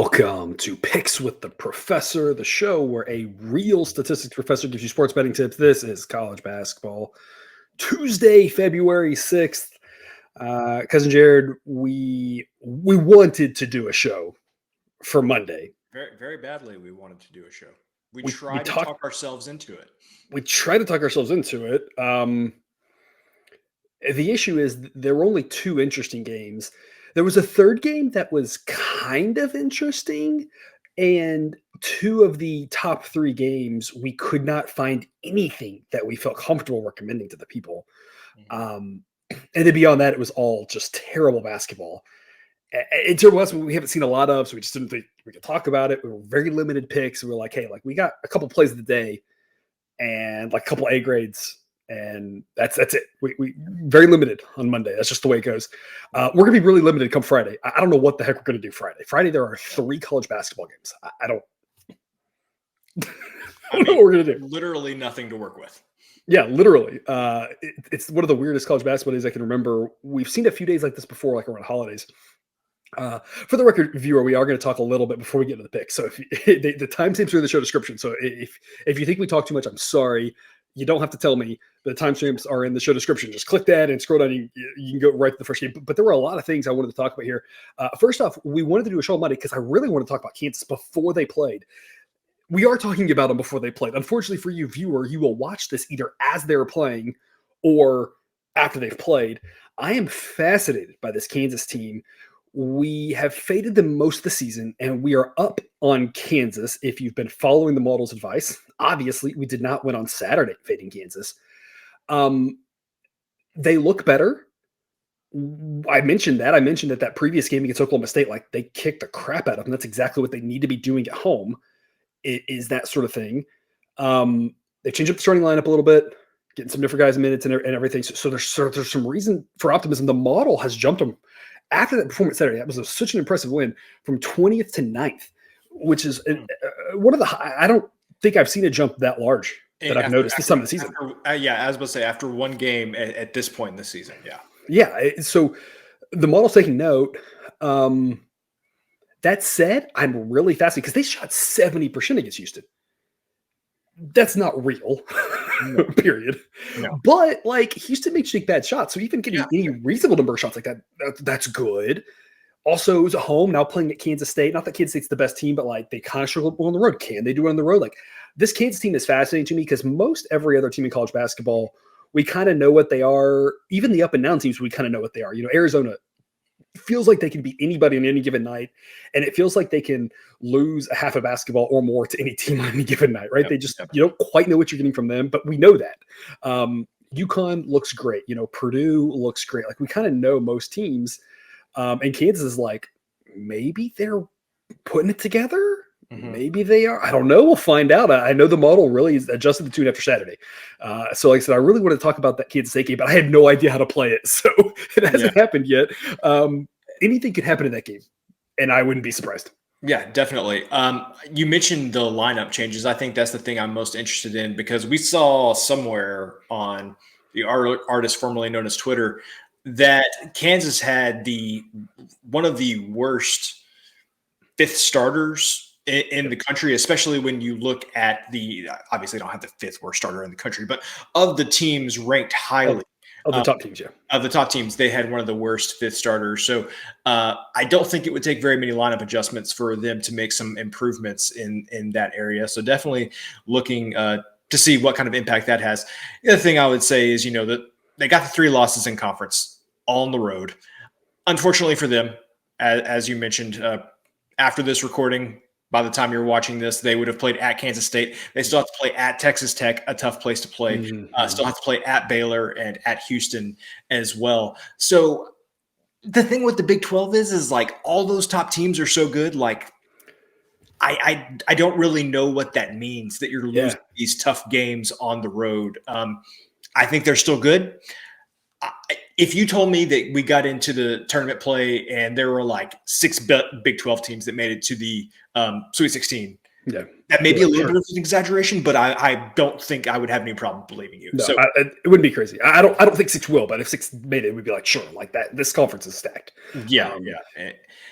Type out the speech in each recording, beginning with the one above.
Welcome to Picks with the Professor, the show where a real statistics professor gives you sports betting tips. This is college basketball. Tuesday, February 6th. Cousin Jared, we wanted to do a show for Monday. Very, very badly we wanted to do a show. We We tried to talk ourselves into it. We tried to talk ourselves into it. The issue is there were only two interesting games. There was a third game that was kind of interesting, and two of the top three games, we could not find anything that we felt comfortable recommending to the people. And then beyond that, it was all just terrible basketball. And terrible basketball we haven't seen a lot of, so we just didn't think we could talk about it. We were very limited picks. We were like, hey, we got a couple plays of the day and a couple A grades. And that's it. We very limited on Monday. That's just the way it goes. We're going to be really limited come Friday. I don't know what the heck we're going to do Friday. Friday, there are 3 college basketball games. I don't know what we're going to do. Literally nothing to work with. Yeah, literally. It's one of the weirdest college basketball days I can remember. We've seen a few days like this before, like around holidays. For the record, viewer, we are going to talk a little bit before we get to the pick. So if the timestamps are in the show description. So if you think we talk too much, I'm sorry. You don't have to tell me. The timestamps are in the show description. Just click that and scroll down. You can go right to the first game. But there were a lot of things I wanted to talk about here. First off, we wanted to do a show on Monday because I really want to talk about Kansas before they played. We are talking about them before they played. Unfortunately for you, viewer, you will watch this either as they're playing or after they've played. I am fascinated by this Kansas team. We have faded them most of the season, and we are up on Kansas if you've been following the model's advice. Obviously, we did not win on Saturday fading Kansas. They look better. I mentioned that previous game against Oklahoma State, they kicked the crap out of them. That's exactly what they need to be doing at home, is that sort of thing. They changed up the starting lineup a little bit, getting some different guys minutes and everything. So there's some reason for optimism. The model has jumped them. After that performance Saturday, that was such an impressive win from 20th to 9th, which is one of the – I don't think I've seen a jump that large that I've noticed this time of the season. I was about to say, after one game at this point in the season, yeah. Yeah, so the model's taking note. That said, I'm really fascinated because they shot 70% against Houston. That's not real, period. No. But Houston makes big bad shots, so even getting any reasonable number of shots like that, that's good. Also, it was at home, now playing at Kansas State. Not that Kansas State's the best team, but they kind of struggle on the road. Can they do it on the road? This Kansas team is fascinating to me because most every other team in college basketball, we kind of know what they are. Even the up and down teams, we kind of know what they are. Arizona feels like they can beat anybody on any given night, and it feels like they can lose a half a basketball or more to any team on any given night, right? They just you don't quite know what you're getting from them, but we know that. UConn looks great. Purdue looks great. We kind of know most teams, and Kansas is maybe they're putting it together. Mm-hmm. Maybe they are. I don't know. We'll find out. I know the model really is adjusted the tune after Saturday. So like I said, I really want to talk about that Kansas State game, but I had no idea how to play it. So it hasn't happened yet. Anything could happen in that game, and I wouldn't be surprised. Yeah, definitely. You mentioned the lineup changes. I think that's the thing I'm most interested in because we saw somewhere on the artist formerly known as Twitter that Kansas had one of the worst fifth starters in the country, especially when you look at obviously don't have the 5th worst starter in the country, but of the teams ranked highly. Of the top teams, yeah. Of the top teams, they had one of the worst 5th starters. So I don't think it would take very many lineup adjustments for them to make some improvements in that area. So definitely looking to see what kind of impact that has. The other thing I would say is, that they got the 3 losses in conference all on the road. Unfortunately for them, as you mentioned, after this recording, by the time you're watching this, they would have played at Kansas State. They still have to play at Texas Tech, a tough place to play. Mm-hmm. Still have to play at Baylor and at Houston as well. So the thing with the Big 12 is all those top teams are so good. I don't really know what that means that you're losing these tough games on the road. I think they're still good. If you told me that we got into the tournament play and there were 6 Big 12 teams that made it to the Sweet 16, Yeah. That may be a little bit of an exaggeration, but I don't think I would have any problem believing you. No, so it wouldn't be crazy. I don't think 6 will, but if 6 made it, we'd be like, sure, like that. This conference is stacked. yeah.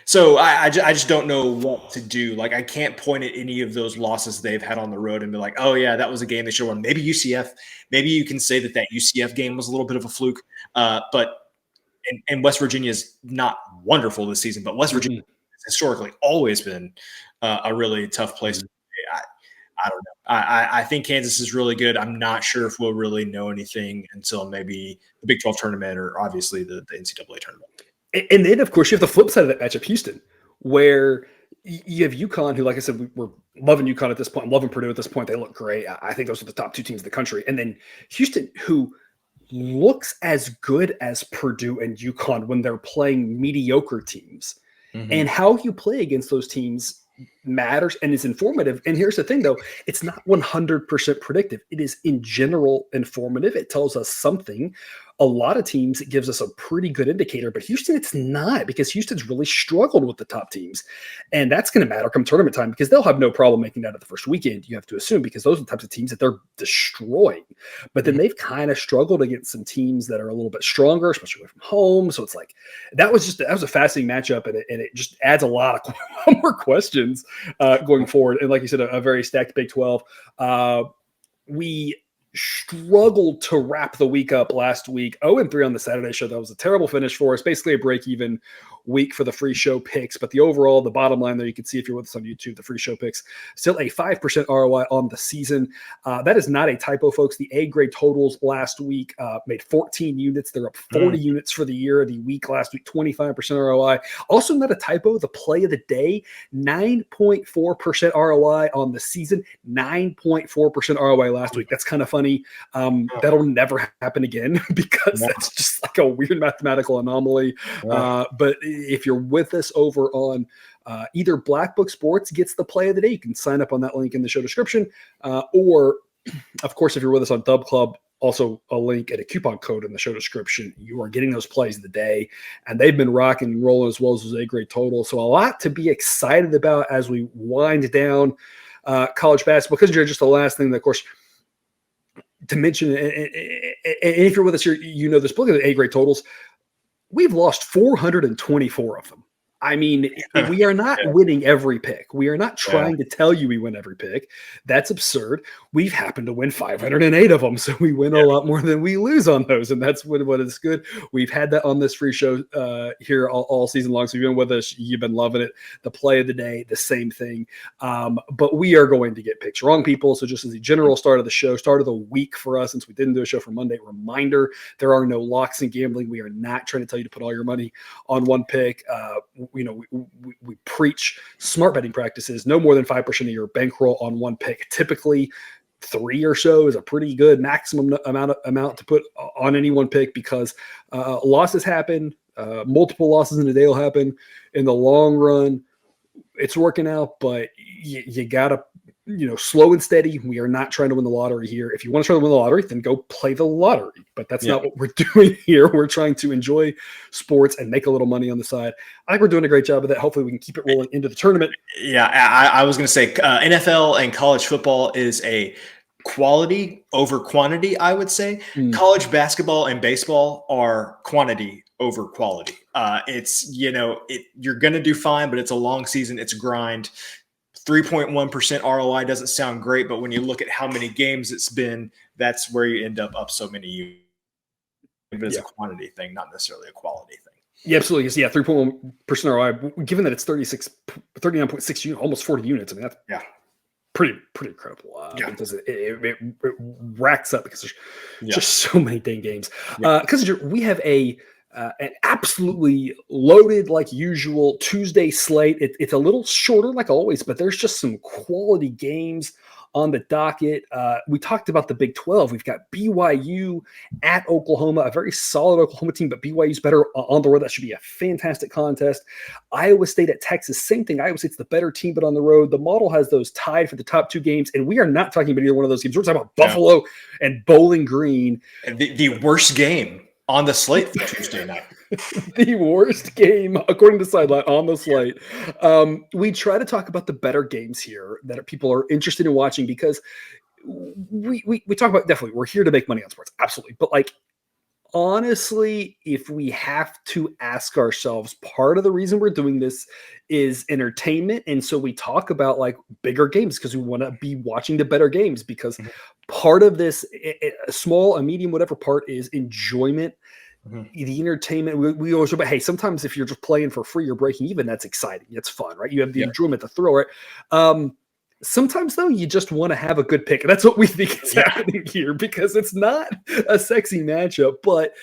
So I just don't know what to do. Like, I can't point at any of those losses they've had on the road and be like, oh yeah, that was a game they should have won. Maybe UCF. Maybe you can say that UCF game was a little bit of a fluke. But West Virginia is not wonderful this season, but West Virginia has historically always been a really tough place. I don't know. I think Kansas is really good. I'm not sure if we'll really know anything until maybe the Big 12 tournament or obviously the NCAA tournament. And then, of course, you have the flip side of that matchup, Houston, where you have UConn, who, like I said, we're loving UConn at this point. I'm loving Purdue at this point. They look great. I think those are the top 2 teams in the country. And then Houston, who looks as good as Purdue and UConn when they're playing mediocre teams. And how you play against those teams matters and is informative. And here's the thing, though, it's not 100% predictive. It is in general informative. It tells us something. A lot of teams, it gives us a pretty good indicator, but Houston, it's not, because Houston's really struggled with the top teams. And that's going to matter come tournament time, because they'll have no problem making that at the first weekend, you have to assume, because those are the types of teams that they're destroying. But then they've kind of struggled against some teams that are a little bit stronger, especially away from home. So it's like, that was a fascinating matchup, and it just adds a lot of more questions going forward. And like you said, a very stacked Big 12. We struggled to wrap the week up last week. 0-3 on the Saturday show. That was a terrible finish for us. Basically a break-even week for the free show picks. But the bottom line there, you can see if you're with us on YouTube, the free show picks, still a 5% ROI on the season. That is not a typo, folks. The A grade totals last week made 14 units. They're up 40 units for the year. The week last week, 25% ROI. Also not a typo. The play of the day, 9.4% ROI on the season, 9.4% ROI last week. That's kind of funny. That'll never happen again, because that's just like a weird mathematical anomaly. But if you're with us over on either Black Book Sports gets the play of the day, you can sign up on that link in the show description. Or, of course, if you're with us on Dub Club, also a link and a coupon code in the show description. You are getting those plays of the day, and they've been rocking and rolling as well as those A-grade total. So a lot to be excited about as we wind down college basketball. Because just the last thing that, of course, to mention, and if you're with us here, you know this, look at the A-grade totals. We've lost 424 of them. I mean, we are not winning every pick. We are not trying to tell you we win every pick. That's absurd. We've happened to win 508 of them, so we win a lot more than we lose on those, and that's what is good. We've had that on this free show here all season long, so you've been with us. You've been loving it. The play of the day, the same thing. But we are going to get picks wrong, people. So just as a general start of the show, start of the week for us, since we didn't do a show for Monday, reminder, there are no locks in gambling. We are not trying to tell you to put all your money on one pick. We preach smart betting practices, no more than 5% of your bankroll on one pick. Typically 3 or so is a pretty good maximum amount to put on any one pick, because losses happen. Multiple losses in a day will happen. In the long run, it's working out, but you gotta, slow and steady. We are not trying to win the lottery here. If you want to try to win the lottery, then go play the lottery. But that's not what we're doing here. We're trying to enjoy sports and make a little money on the side. I think we're doing a great job of that. Hopefully we can keep it rolling into the tournament. Yeah, I was going to say NFL and college football is a quality over quantity, I would say. College basketball and baseball are quantity over quality. It's, you're going to do fine, but it's a long season. It's a grind. 3.1% ROI doesn't sound great, but when you look at how many games it's been, that's where you end up so many units. It's a quantity thing, not necessarily a quality thing. Yeah, absolutely. Yeah, 3.1% ROI, given that it's 39.6 units, almost 40 units. I mean, that's pretty incredible. Because it racks up, because there's just so many dang games. Because we have an absolutely loaded, like usual, Tuesday slate. It's a little shorter, like always, but there's just some quality games on the docket. We talked about the Big 12. We've got BYU at Oklahoma, a very solid Oklahoma team, but BYU's better on the road. That should be a fantastic contest. Iowa State at Texas, same thing. Iowa State's the better team, but on the road. The model has those tied for the top 2 games, and we are not talking about either one of those games. We're talking about Buffalo and Bowling Green. The worst game on the slate for Tuesday night. The worst game, according to Sideline, on the slate. We try to talk about the better games here that people are interested in watching because we talk about, definitely, we're here to make money on sports. Absolutely. But like, honestly, if we have to ask ourselves, part of the reason we're doing this is entertainment. And so we talk about like bigger games because we want to be watching the better games, because part of this, a small, a medium, whatever part, is enjoyment. The entertainment, we always, but hey, sometimes if you're just playing for free or breaking even, that's exciting. It's fun, right? You have the enjoyment, the thrill, right? Sometimes though, you just want to have a good pick. And that's what we think is happening here, because it's not a sexy matchup, but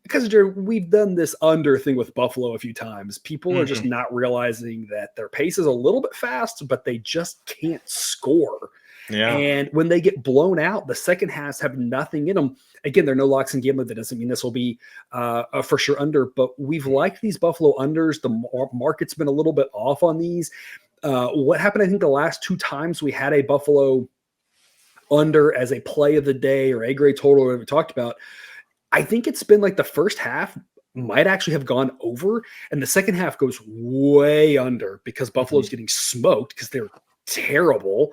because we've done this under thing with Buffalo a few times. People are just not realizing that their pace is a little bit fast, but they just can't score. Yeah. And when they get blown out, the second halves have nothing in them. Again, there are no locks and gambling. That doesn't mean this will be a for sure under, but we've liked these Buffalo unders. The market's been a little bit off on these. What happened, I think, the last two times we had a Buffalo under as a play of the day or a grade total, whatever we talked about, I think it's been like the first half might actually have gone over, and the second half goes way under because Buffalo's getting smoked because they're terrible,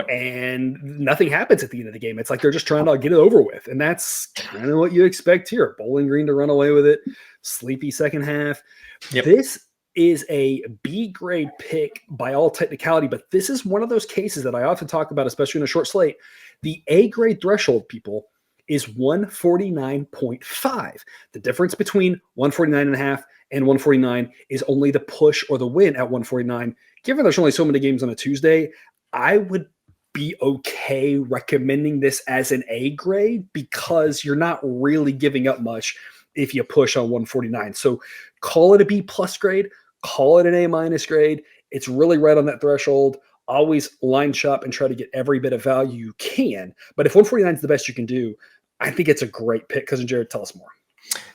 and nothing happens at the end of the game. It's like they're just trying to get it over with, and that's kind of what you expect here. Bowling Green to run away with it, sleepy second half. This is a B grade pick by all technicality, but this is one of those cases that I often talk about, especially in a short slate. The A grade threshold, people, is 149.5. The difference between 149.5 and 149 is only the push or the win at 149. Given there's only so many games on a Tuesday, I would be okay recommending this as an A grade because you're not really giving up much if you push on 149. So call it a B plus grade, call it an A minus grade. It's really right on that threshold. Always line shop and try to get every bit of value you can. But if 149 is the best you can do, I think it's a great pick. Cousin Jared, tell us more.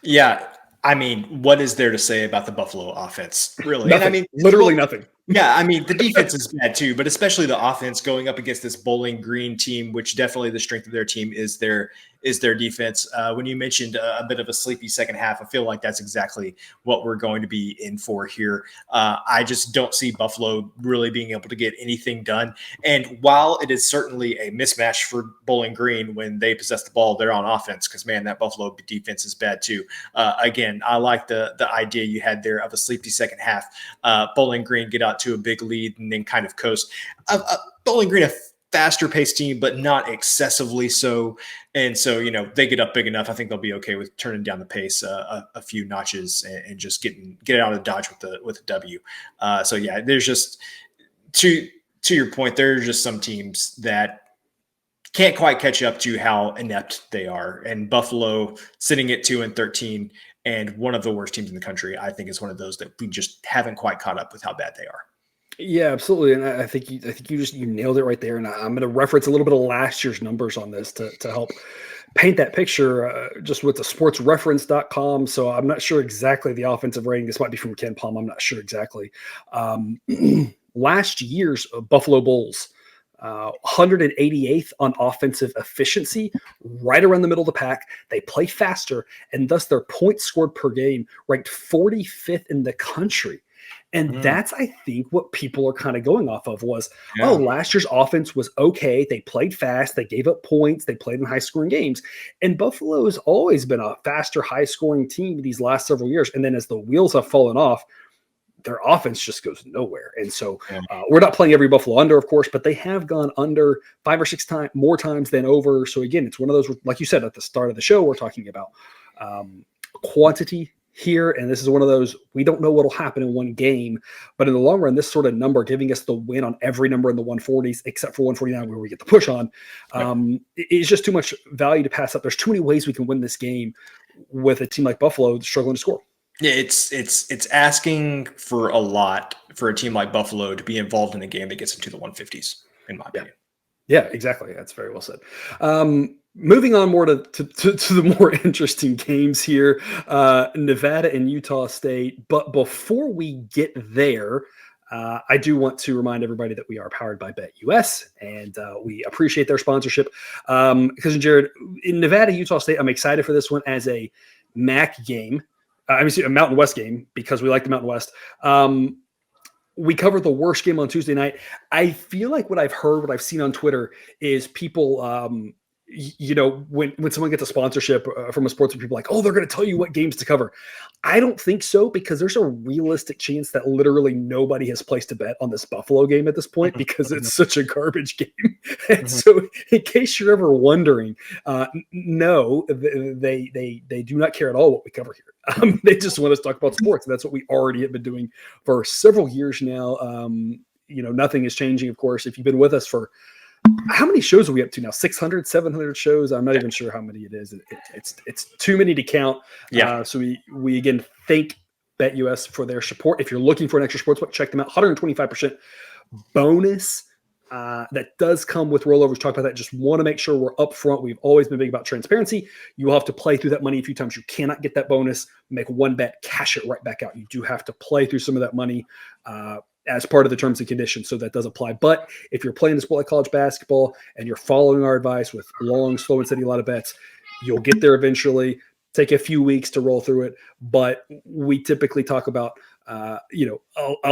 Yeah. I mean, what is there to say about the Buffalo offense? Really? Nothing. And I mean, literally nothing. Yeah, I mean, the defense is bad too, but especially the offense going up against this Bowling Green team, which definitely the strength of their team is their defense. When you mentioned a bit of a sleepy second half, I feel like that's exactly what we're going to be in for here. I just don't see Buffalo really being able to get anything done. And while it is certainly a mismatch for Bowling Green when they possess the ball, they're on offense because, man, that Buffalo defense is bad too. Again, I like the idea you had there of a sleepy second half. Bowling Green get out to a big lead and then kind of coast. Bowling Green, a faster paced team, but not excessively so. And so, they get up big enough. I think they'll be okay with turning down the pace a few notches and just get it out of Dodge with a W. So yeah, there's just to your point, there are just some teams that can't quite catch up to how inept they are. And Buffalo sitting at 2-13 and one of the worst teams in the country, I think is one of those that we just haven't quite caught up with how bad they are. Yeah, absolutely. And I think you nailed it right there. And I'm going to reference a little bit of last year's numbers on this to help paint that picture just with the sportsreference.com. So I'm not sure exactly the offensive rating. This might be from Ken Palm. I'm not sure exactly. Last year's Buffalo Bulls, 188th on offensive efficiency, right around the middle of the pack. They play faster, and thus their points scored per game ranked 45th in the country. And that's, I think, what people are kind of going off of was, last year's offense was okay. They played fast. They gave up points. They played in high-scoring games. And Buffalo has always been a faster, high-scoring team these last several years. And then as the wheels have fallen off, their offense just goes nowhere. And so we're not playing every Buffalo under, of course, but they have gone under 5 or 6 times more times than over. So again, it's one of those, like you said at the start of the show, we're talking about quantity here. And this is one of those, we don't know what'll happen in one game, but in the long run, this sort of number giving us the win on every number in the 140s, except for 149, where we get the push on, is just too much value to pass up. There's too many ways we can win this game with a team like Buffalo struggling to score. Yeah, it's asking for a lot for a team like Buffalo to be involved in a game that gets into the 150s, in my opinion. Yeah, exactly. That's very well said. Moving on more to the more interesting games here, Nevada and Utah State. But before we get there, I do want to remind everybody that we are powered by BetUS, and we appreciate their sponsorship. Cousin Jared, in Nevada, Utah State, I'm excited for this one as a MAC game. obviously a Mountain West game because we like the Mountain West. We covered the worst game on Tuesday night. I feel like what I've heard, what I've seen on Twitter is people, when someone gets a sponsorship from a sports, people like, oh, they're going to tell you what games to cover. I don't think so, because there's a realistic chance that literally nobody has placed a bet on this Buffalo game at this point because it's such a garbage game. And so in case you're ever wondering, no, they do not care at all what we cover here. They just want us to talk about sports. And that's what we already have been doing for several years now. Nothing is changing, of course. If you've been with us for how many shows are we up to now? 600, 700 shows. I'm not even sure how many it is. It's too many to count. Yeah. So we again thank BetUS for their support. If you're looking for an extra sportsbook, check them out. 125% bonus. That does come with rollovers. Talk about that. Just want to make sure we're upfront. We've always been big about transparency. You will have to play through that money a few times. You cannot get that bonus, make one bet, cash it right back out. You do have to play through some of that money as part of the terms and conditions. So that does apply. But if you're playing a sport like college basketball and you're following our advice with long, slow, and steady, a lot of bets, you'll get there eventually. Take a few weeks to roll through it. But we typically talk about a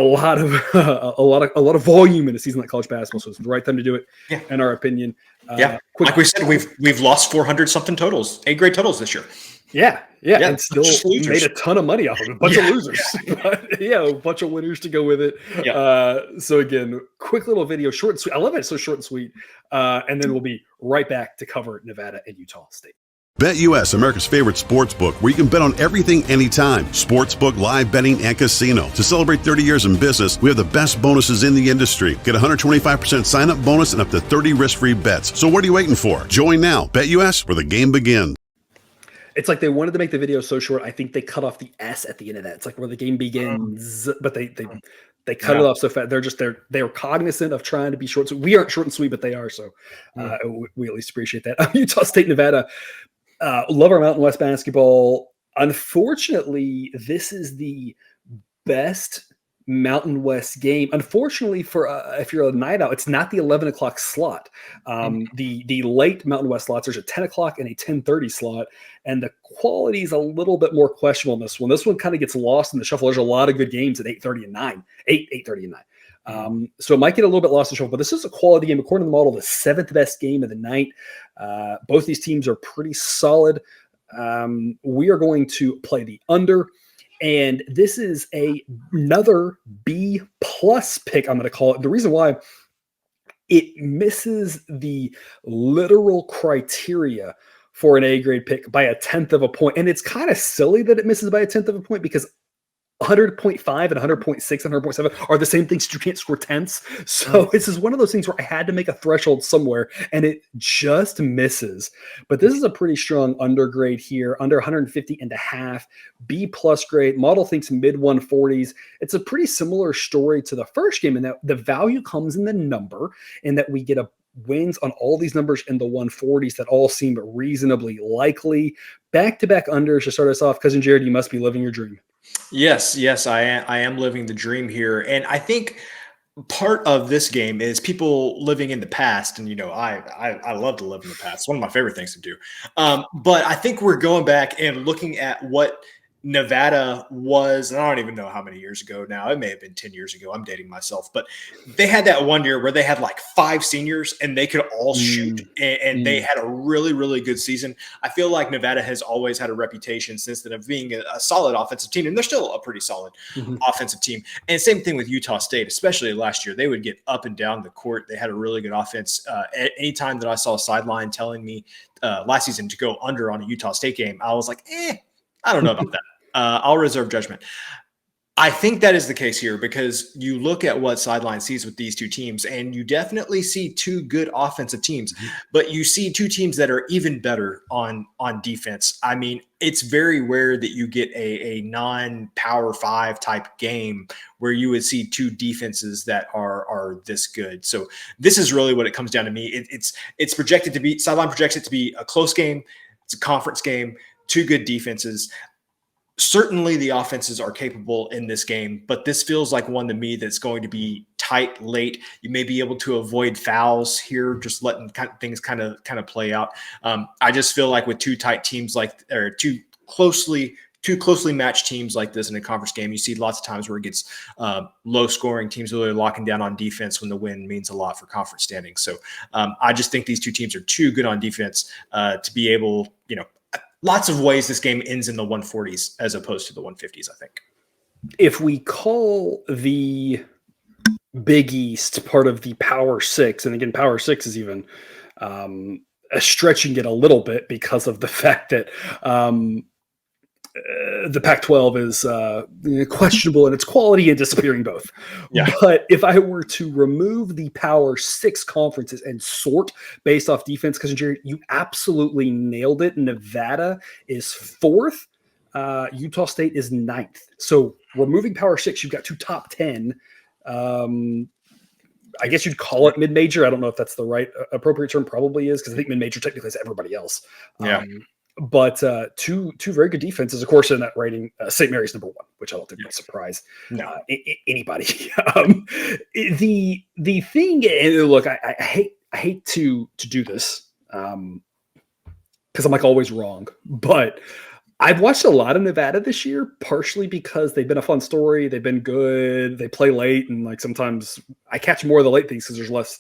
lot of volume in a season like college basketball. So it's the right time to do it, in our opinion. Like we said, we've lost 400 something totals, A-grade totals this year. Yeah, and still made a ton of money off of it. A bunch of losers, but a bunch of winners to go with it. So again, quick little video, short and sweet. I love it. It's so short and sweet. And then we'll be right back to cover Nevada and Utah State. BetUS, America's favorite sports book, where you can bet on everything anytime. Sportsbook, live betting, and casino. To celebrate 30 years in business, we have the best bonuses in the industry. Get a 125% sign-up bonus and up to 30 risk-free bets. So what are you waiting for? Join now. BetUS, where the game begins. It's like they wanted to make the video so short. I think they cut off the S at the end of that. It's like where the game begins, but they cut it off so fast. They're cognizant of trying to be short. So we aren't short and sweet, but they are. So we at least appreciate that. Utah State, Nevada. Love our Mountain West basketball. Unfortunately, this is the best Mountain West game. Unfortunately, for if you're a night out, it's not the 11 o'clock slot. The late Mountain West slots, there's a 10 o'clock and a 10:30 slot, and the quality is a little bit more questionable in this one. This one kind of gets lost in the shuffle. There's a lot of good games at 8:30 and 9, 8:30 and 9. So it might get a little bit lost in the shuffle, but this is a quality game. According to the model, the seventh best game of the night. Both these teams are pretty solid. We are going to play the under. And this is another B+ pick, I'm going to call it. The reason why, it misses the literal criteria for an A-grade pick by 1/10 of a point. And it's kind of silly that it misses by 1/10 of a point, because 100.5 and 100.6 and 100.7 are the same things. You can't score tenths. So this is one of those things where I had to make a threshold somewhere, and it just misses. But this is a pretty strong undergrade here, under 150.5, B+ grade. Model thinks mid 140s. It's a pretty similar story to the first game in that the value comes in the number, and that we get a wins on all these numbers in the 140s that all seem reasonably likely. Back-to-back unders to start us off. Cousin Jared, you must be living your dream. Yes, I am living the dream here. And I think part of this game is people living in the past. And, I love to live in the past. It's one of my favorite things to do. But I think we're going back and looking at what Nevada was, and I don't even know how many years ago now. It may have been 10 years ago. I'm dating myself, but they had that one year where they had like 5 seniors and they could all shoot, and they had a really, really good season. I feel like Nevada has always had a reputation since then of being a solid offensive team, and they're still a pretty solid offensive team. And same thing with Utah State, especially last year. They would get up and down the court. They had a really good offense. At any time that I saw a sideline telling me last season to go under on a Utah State game, I was like, I don't know about that. I'll reserve judgment. I think that is the case here, because you look at what Sideline sees with these two teams, and you definitely see two good offensive teams, but you see two teams that are even better on defense. I mean, it's very rare that you get a non-Power 5 type game where you would see two defenses that are this good. So this is really what it comes down to me. It's projected to be, Sideline projects it to be a close game. It's a conference game, two good defenses. Certainly the offenses are capable in this game, but this feels like one to me that's going to be tight late. You may be able to avoid fouls here, just letting things kind of play out. I just feel like with two tight teams, or two closely two closely matched teams like this in a conference game, you see lots of times where it gets low scoring, teams really locking down on defense when the win means a lot for conference standings. So I just think these two teams are too good on defense to be able, lots of ways this game ends in the 140s as opposed to the 150s, I think. If we call the Big East part of the Power Six, and again, Power Six is even stretching it a little bit because of the fact that the Pac-12 is questionable in its quality and disappearing both. Yeah. But if I were to remove the Power Six conferences and sort based off defense, because you absolutely nailed it. Nevada is 4th. Utah State is 9th. So removing Power Six, you've got 2 top 10. I guess you'd call it mid-major. I don't know if that's the right appropriate term. Probably is, because I think mid-major technically is everybody else. Yeah. But two very good defenses, of course, in that rating. St. Mary's number 1, which I don't think will surprise anybody. The thing, and look, I hate to do this because I'm like always wrong, but I've watched a lot of Nevada this year, partially because they've been a fun story. They've been good. They play late, and like sometimes I catch more of the late things because there's less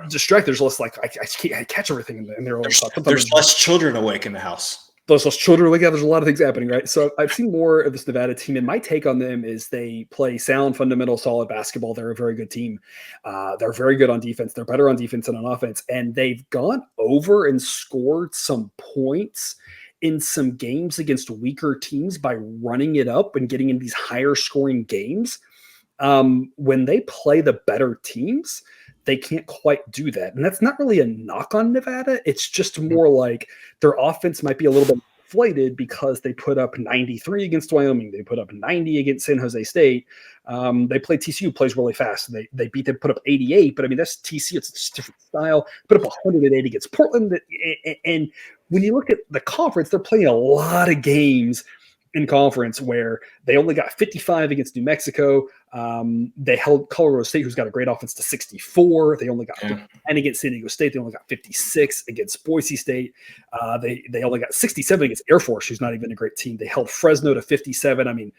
distract. There's less like I catch everything in their own stuff. There's less children awake in the house. There's less children awake. There's a lot of things happening, right? So I've seen more of this Nevada team, and my take on them is they play sound, fundamental, solid basketball. They're a very good team. They're very good on defense. They're better on defense than on offense, and they've gone over and scored some points in some games against weaker teams by running it up and getting in these higher scoring games. When they play the better teams, they can't quite do that. And that's not really a knock on Nevada. It's just more like their offense might be a little bit inflated because they put up 93 against Wyoming. They put up 90 against San Jose State. They play TCU, plays really fast. They beat them, put up 88. But I mean, that's TCU. It's just a different style. Put up 108 against Portland. And when you look at the conference, they're playing a lot of games in conference where they only got 55 against New Mexico. They held Colorado State, who's got a great offense, to 64. They only got 59 against San Diego State. They only got 56 against Boise State. They only got 67 against Air Force, who's not even a great team. They held Fresno to 57. I mean,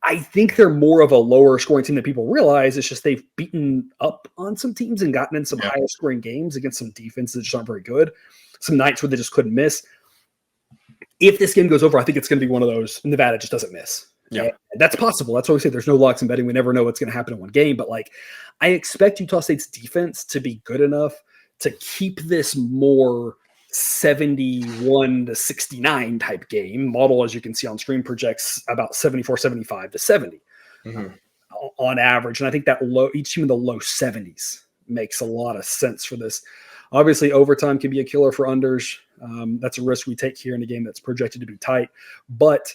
I think they're more of a lower scoring team than people realize. It's just they've beaten up on some teams and gotten in some higher scoring games against some defenses that just aren't very good. Some nights where they just couldn't miss. If this game goes over, I think it's going to be one of those Nevada just doesn't miss. Yeah, and that's possible. That's why we say there's no locks in betting. We never know what's going to happen in one game. But like, I expect Utah State's defense to be good enough to keep this more 71 to 69 type game. Model, as you can see on screen, projects about 74, 75 to 70 on average. And I think that each team in the low 70s makes a lot of sense for this. Obviously, overtime can be a killer for unders. That's a risk we take here in a game that's projected to be tight. But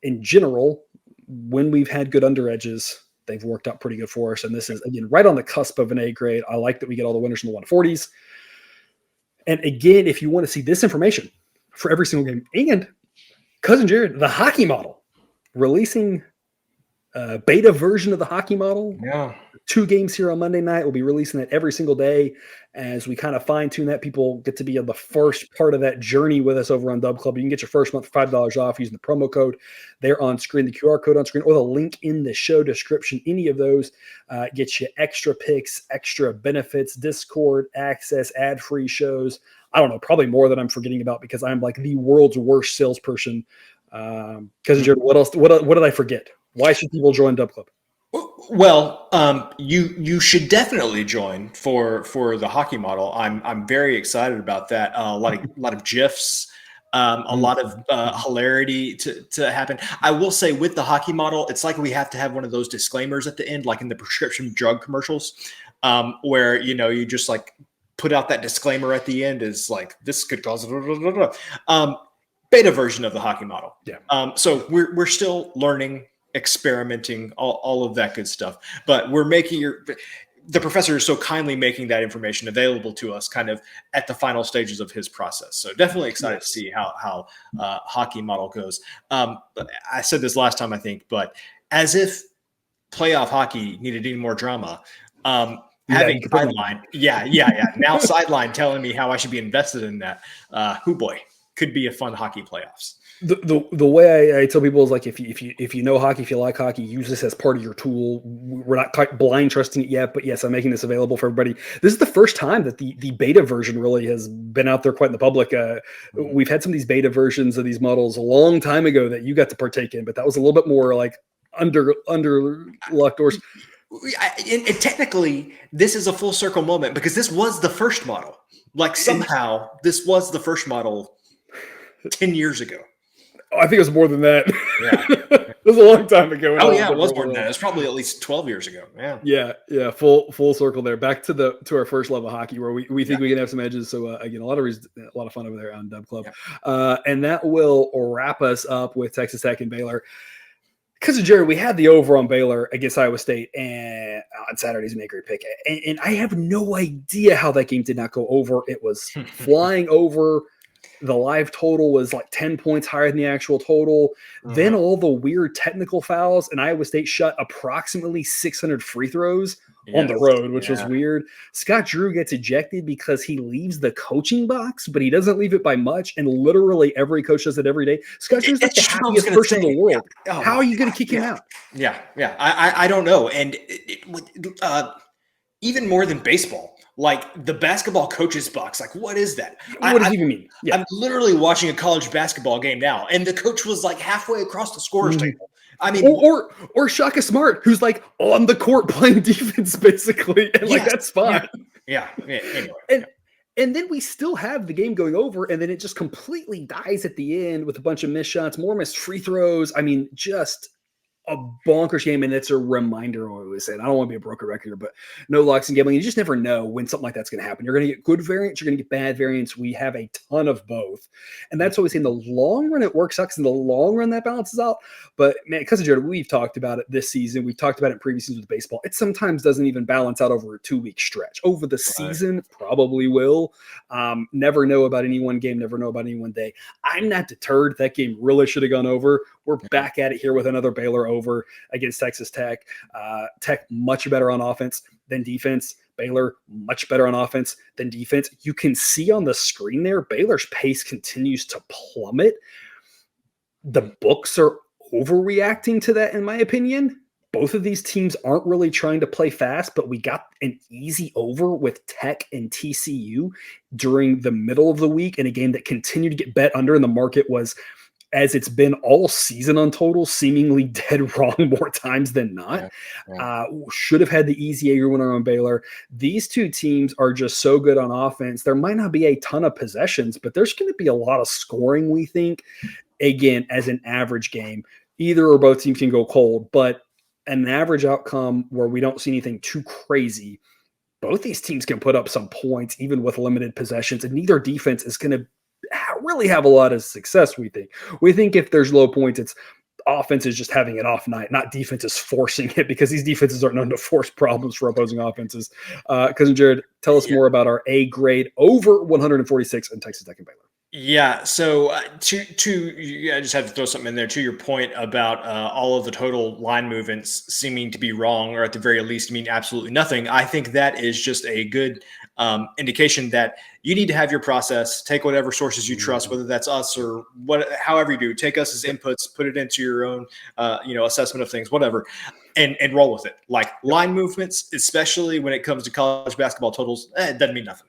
in general, when we've had good under edges, they've worked out pretty good for us. And this is, again, right on the cusp of an A grade. I like that we get all the winners in the 140s. And again, if you want to see this information for every single game, and Cousin Jared, the hockey model, releasing a beta version of the hockey model. Yeah. 2 games here on Monday night. We'll be releasing that every single day as we kind of fine tune that. People get to be on the first part of that journey with us over on Dub Club. You can get your first month for $5 off using the promo code there on screen, the QR code on screen, or the link in the show description. Any of those gets you extra picks, extra benefits, Discord access, ad-free shows. I don't know, probably more than I'm forgetting about because I'm like the world's worst salesperson. Because what else? What did I forget? Why should people join Dub Club? Well, you should definitely join for the hockey model. I'm very excited about that. A lot of GIFs, a lot of hilarity to happen. I will say with the hockey model, it's like we have to have one of those disclaimers at the end, like in the prescription drug commercials, where you just like put out that disclaimer at the end is like this could cause beta version of the hockey model. Yeah. So we're still learning, experimenting, all of that good stuff, but we're making the professor is so kindly making that information available to us kind of at the final stages of his process. So definitely excited to see how hockey model goes. I said this last time, I think, but as if playoff hockey needed any more drama, having sideline. Yeah. Now sideline telling me how I should be invested in that. Boy. could be a fun hockey playoffs. The way I tell people is like, if you know hockey, if you like hockey, use this as part of your tool. We're not quite blind trusting it yet, but yes, I'm making this available for everybody. This is the first time that the beta version really has been out there quite in the public. We've had some of these beta versions of these models a long time ago that you got to partake in, but that was a little bit more like under locked doors. And technically, this is a full circle moment because this was the first model. Like somehow, this was the first model 10 years ago. I think it was more than that. Yeah. It was a long time ago. Oh yeah, it was more than that. It was probably at least 12 years ago. Yeah. Full circle there. Back to our first love of hockey, where we think we can have some edges. So again, a lot of fun over there on Dub Club, and that will wrap us up with Texas Tech and Baylor. Because of Jared, we had the over on Baylor against Iowa State and on Saturday's make or pick, and I have no idea how that game did not go over. It was flying over. The live total was like 10 points higher than the actual total. Then all the weird technical fouls, and Iowa State shot approximately 600 free throws on the road, which was weird. Scott Drew gets ejected because he leaves the coaching box, but he doesn't leave it by much. And literally every coach does it every day. Scott Drew's like the happiest person in the world. How are you going to kick him out? Yeah. I don't know. And even more than baseball. Like the basketball coaches box, like what is that? What does it even mean? Yeah. I'm literally watching a college basketball game now, and the coach was like halfway across the scorer's table. I mean, or Shaka Smart, who's like on the court playing defense basically, and like that's fine. Yeah. Anyway. And then we still have the game going over, and then it just completely dies at the end with a bunch of missed shots, more missed free throws. I mean, just a bonkers game, and it's a reminder. I always say, I don't want to be a broken record here, but no locks in gambling. You just never know when something like that's going to happen. You're going to get good variants, you're going to get bad variants. We have a ton of both, and that's always in the long run it works out. Because in the long run that balances out. But man, because of Jared, we've talked about it this season. We've talked about it in previous seasons with baseball. It sometimes doesn't even balance out over a 2-week stretch. Over the season, probably will. Never know about any one game. Never know about any one day. I'm not deterred. That game really should have gone over. We're back at it here with another Baylor over against Texas Tech. Tech much better on offense than defense. Baylor much better on offense than defense. You can see on the screen there, Baylor's pace continues to plummet. The books are overreacting to that, in my opinion. Both of these teams aren't really trying to play fast, but we got an easy over with Tech and TCU during the middle of the week in a game that continued to get bet under, and the market was, as it's been all season on total, seemingly dead wrong more times than not. Should have had the easy Jaeger winner on Baylor. These two teams are just so good on offense. There might not be a ton of possessions, but there's going to be a lot of scoring, we think. Again, as an average game, either or both teams can go cold, but an average outcome where we don't see anything too crazy. Both these teams can put up some points, even with limited possessions, and neither defense is going to really have a lot of success. We think if there's low points, it's offense is just having an off night, not defense is forcing it, because these defenses aren't known to force problems for opposing offenses. Cousin Jared, tell us more about our A grade over 146 in Texas Tech and Baylor. Yeah. So I just have to throw something in there to your point about all of the total line movements seeming to be wrong, or at the very least mean absolutely nothing. I think that is just a good indication that you need to have your process, take whatever sources you trust, whether that's us or however you do, take us as inputs, put it into your own, assessment of things, whatever, and roll with it. Like line movements, especially when it comes to college basketball totals, it doesn't mean nothing.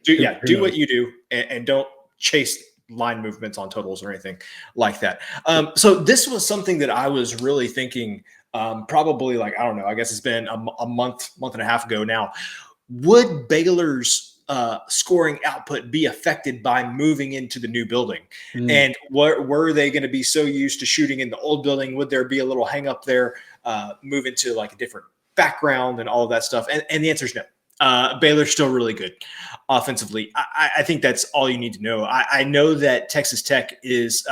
Do what you do and don't chase line movements on totals or anything like that. So this was something that I was really thinking, probably like, I don't know, I guess it's been a month and a half ago now. Would Baylor's scoring output be affected by moving into the new building? And were they going to be so used to shooting in the old building? Would there be a little hang up there, move into like a different background and all of that stuff? And the answer is no. Baylor's still really good offensively. I think that's all you need to know. I know that Texas Tech is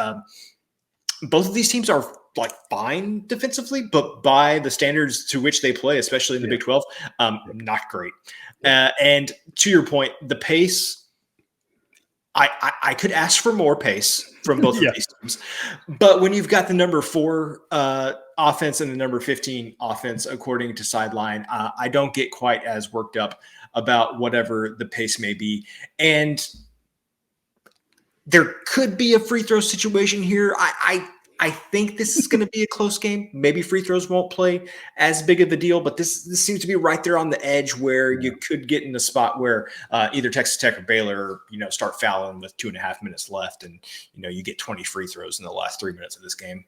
both of these teams are like fine defensively, but by the standards to which they play, especially in the Big 12, not great. And to your point, the pace, I could ask for more pace from both of these teams. But when you've got the number 4 offense and the number 15 offense, according to Sideline, I don't get quite as worked up about whatever the pace may be. And there could be a free throw situation here. I think this is going to be a close game. Maybe free throws won't play as big of a deal, but this seems to be right there on the edge where you could get in a spot where either Texas Tech or Baylor, start fouling with 2.5 minutes left, and you get 20 free throws in the last 3 minutes of this game.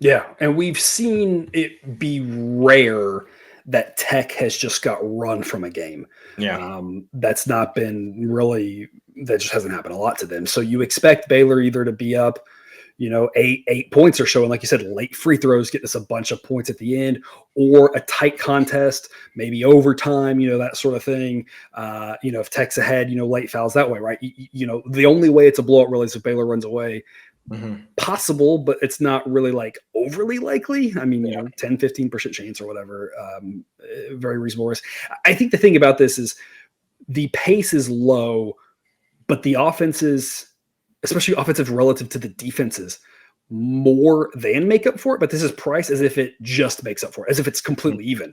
Yeah, and we've seen it be rare that Tech has just got run from a game. Yeah, that's not been really, that just hasn't happened a lot to them. So you expect Baylor either to be up, 8 points or so, and like you said, late free throws get us a bunch of points at the end, or a tight contest, maybe overtime, that sort of thing. If Tech's ahead, late fouls that way, right? The only way it's a blowout really is if Baylor runs away. Possible, but it's not really like overly likely. I mean, 10-15% chance or whatever. Very reasonable risk. I think the thing about this is the pace is low, but the offenses, especially offensive relative to the defenses, more than make up for it. But this is priced as if it just makes up for it, as if it's completely even.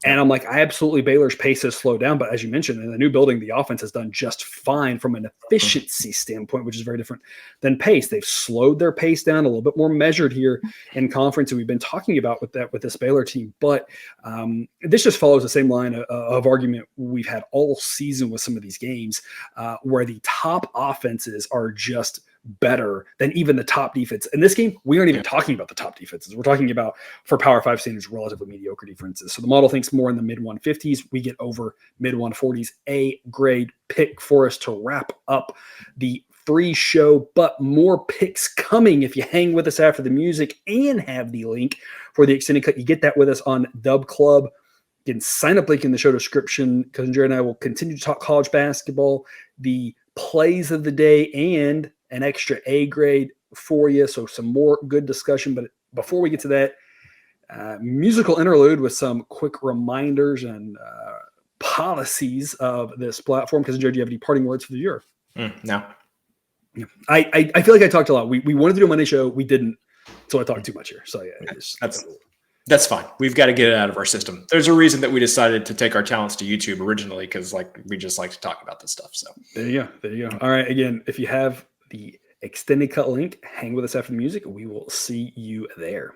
And I'm like, Baylor's pace has slowed down, but as you mentioned, in the new building, the offense has done just fine from an efficiency standpoint, which is very different than pace. They've slowed their pace down, a little bit more measured here in conference, and we've been talking about with this Baylor team. But this just follows the same line of argument we've had all season with some of these games, where the top offenses are just better than even the top defense. In this game, we aren't even talking about the top defenses. We're talking about, for Power 5 standards, relatively mediocre defenses. So the model thinks more in the mid 150s. We get over mid 140s. A grade pick for us to wrap up the free show, but more picks coming if you hang with us after the music and have the link for the extended cut. You get that with us on Dub Club. You can sign up link in the show description, because Jared and I will continue to talk college basketball, the plays of the day, and an extra A grade for you. So some more good discussion. But before we get to that, musical interlude with some quick reminders and policies of this platform. Because Jared, do you have any parting words for the viewer? No. Yeah. I feel like I talked a lot. We wanted to do a Monday show. We didn't. So I talked too much here. So yeah, that's fine. We've got to get it out of our system. There's a reason that we decided to take our talents to YouTube originally, because we just like to talk about this stuff. So there you go. All right. Again, if you have the extended cut link, hang with us after the music. We will see you there.